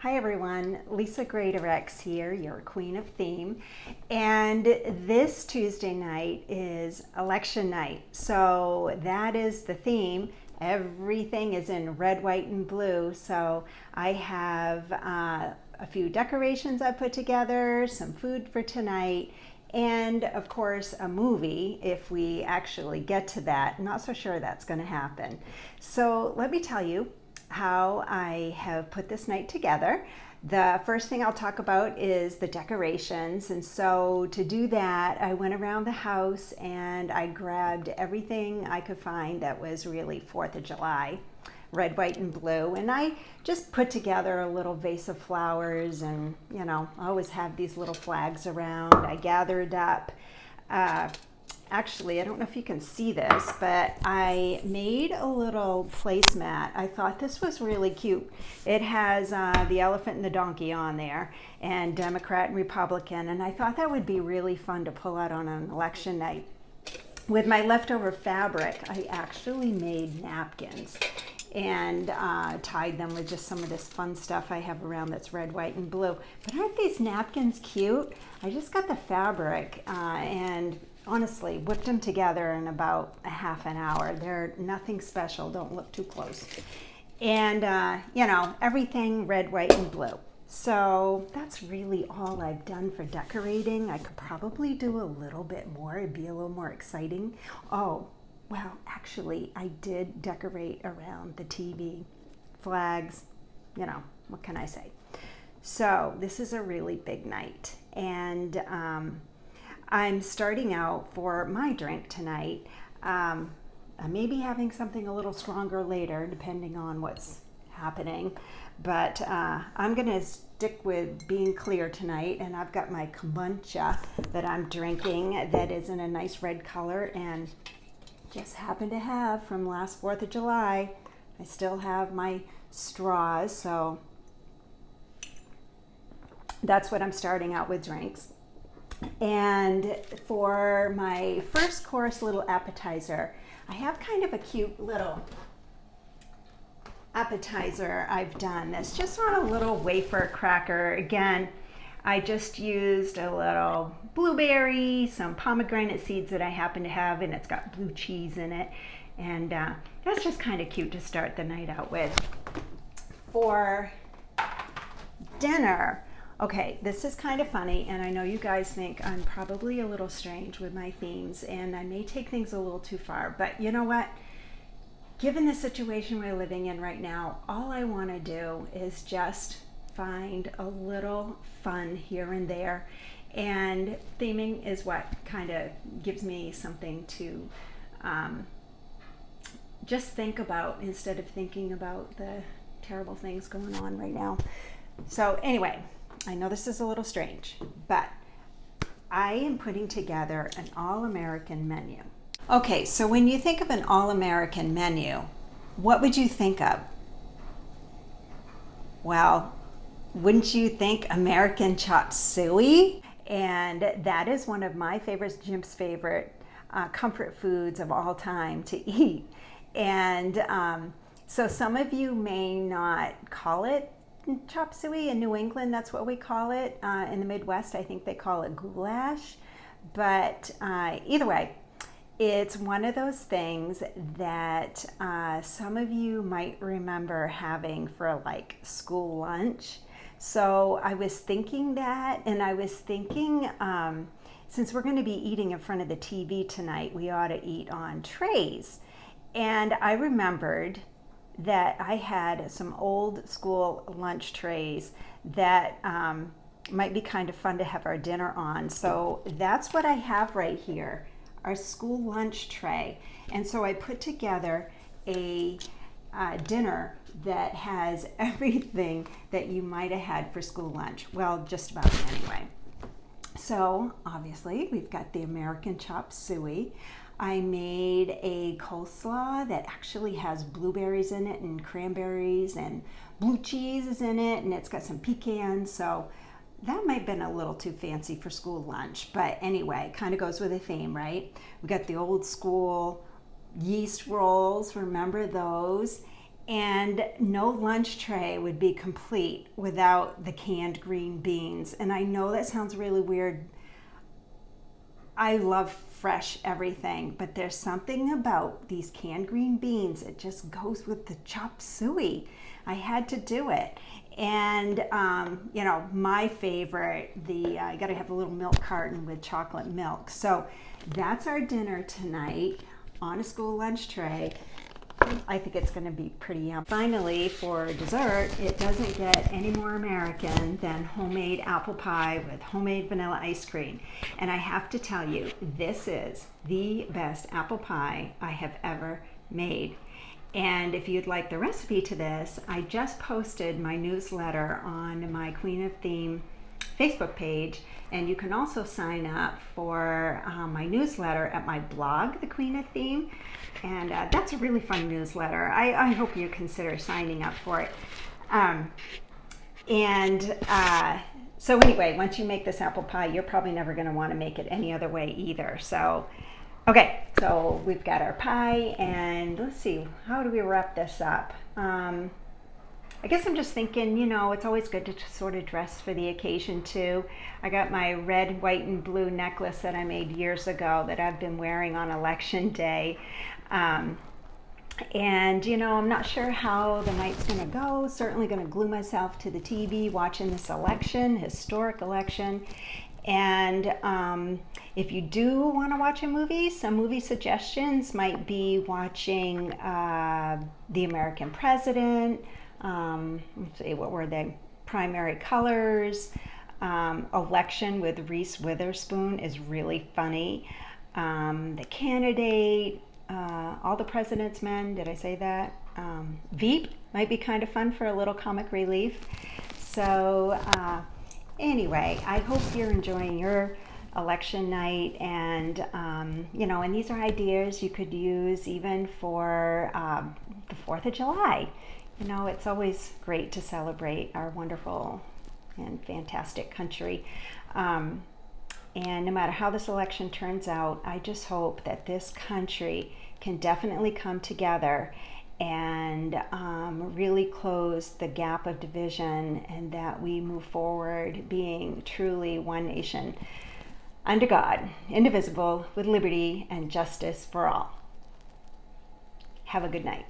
Hi everyone, Lisa Greatorex here, your queen of theme. And this Tuesday night is election night. So that is the theme. Everything is in red, white, and blue. So I have a few decorations I put together, some food for tonight, and of course a movie if we actually get to that. Not so sure that's going to happen. So let me tell you how I have put this night together. The first thing I'll talk about is the decorations. And so to do that, I went around the house and I grabbed everything I could find that was really 4th of July, red, white, and blue. And I just put together a little vase of flowers and, I always have these little flags around. I gathered up actually, I don't know if you can see this, but I made a little placemat. I thought this was really cute. It has the elephant and the donkey on there, and Democrat and Republican, and I thought that would be really fun to pull out on an election night. With my leftover fabric, I actually made napkins and tied them with just some of this fun stuff I have around that's red, white, and blue. But aren't these napkins cute? I just got the fabric and honestly whipped them together in about a half an hour. They're nothing special, don't look too close. And everything red, white, and blue. So that's really all I've done for decorating. I could probably do a little bit more. It'd be a little more exciting. Oh, well, actually, I did decorate around the TV, flags, what can I say? So this is a really big night. And I'm starting out for my drink tonight. I may be having something a little stronger later, depending on what's happening. But I'm going to stick with being clear tonight. And I've got my kombucha that I'm drinking that is in a nice red color and just happen to have from last 4th of July. I still have my straws, so that's what I'm starting out with drinks. And for my first course little appetizer, I have kind of a cute little appetizer I've done that's just on a little wafer cracker. Again, I just used a little blueberry, some pomegranate seeds that I happen to have, and it's got blue cheese in it. And that's just kind of cute to start the night out with. For dinner, okay, this is kind of funny, and I know you guys think I'm probably a little strange with my themes, and I may take things a little too far, but you know what? Given the situation we're living in right now, all I want to do is just find a little fun here and there, and theming is what kind of gives me something to just think about instead of thinking about the terrible things going on right now. So anyway, I know this is a little strange, but I am putting together an all-American menu. Okay, so when you think of an all-American menu, what would you think of? Well, wouldn't you think American chop suey? And that is one of my favorites, Jim's favorite comfort foods of all time to eat. And so some of you may not call it chop suey. In New England, that's what we call it. In the Midwest, I think they call it goulash. But either way, it's one of those things that some of you might remember having for like school lunch. So I was thinking that, and I was thinking since we're going to be eating in front of the TV tonight, we ought to eat on trays. And I remembered that I had some old school lunch trays that might be kind of fun to have our dinner on. So that's what I have right here, our school lunch tray. And so I put together a dinner that has everything that you might have had for school lunch. Well, just about anyway. So obviously we've got the American chop suey. I made a coleslaw that actually has blueberries in it and cranberries, and blue cheese is in it, and it's got some pecans. So that might have been a little too fancy for school lunch, but anyway, kind of goes with the theme, right? We got the old school yeast rolls, remember those? And no lunch tray would be complete without the canned green beans. And I know that sounds really weird. I love fresh everything, but there's something about these canned green beans. It just goes with the chop suey. I had to do it. And, my favorite, I got to have a little milk carton with chocolate milk. So that's our dinner tonight on a school lunch tray. I think it's going to be pretty yum. Finally, for dessert, it doesn't get any more American than homemade apple pie with homemade vanilla ice cream. And I have to tell you, this is the best apple pie I have ever made. And if you'd like the recipe to this, I just posted my newsletter on my Queen of Theme Facebook page, and you can also sign up for my newsletter at my blog, The Queen of Theme, and that's a really fun newsletter. I hope you consider signing up for it. So anyway, once you make this apple pie, you're probably never going to want to make it any other way either. So, okay, so we've got our pie, and let's see, how do we wrap this up? I guess I'm just thinking, it's always good to sort of dress for the occasion too. I got my red, white, and blue necklace that I made years ago that I've been wearing on election day. And, I'm not sure how the night's going to go. Certainly going to glue myself to the TV watching this historic election. And if you do want to watch a movie, some movie suggestions might be watching The American President. Let's see, what were they? Primary Colors. Election with Reese Witherspoon is really funny. The Candidate. All the President's Men. Did I say that? Veep might be kind of fun for a little comic relief. So anyway, I hope you're enjoying your election night, and and these are ideas you could use even for the 4th of July. It's always great to celebrate our wonderful and fantastic country. And no matter how this election turns out, I just hope that this country can definitely come together and really close the gap of division, and that we move forward being truly one nation under God, indivisible, with liberty and justice for all. Have a good night.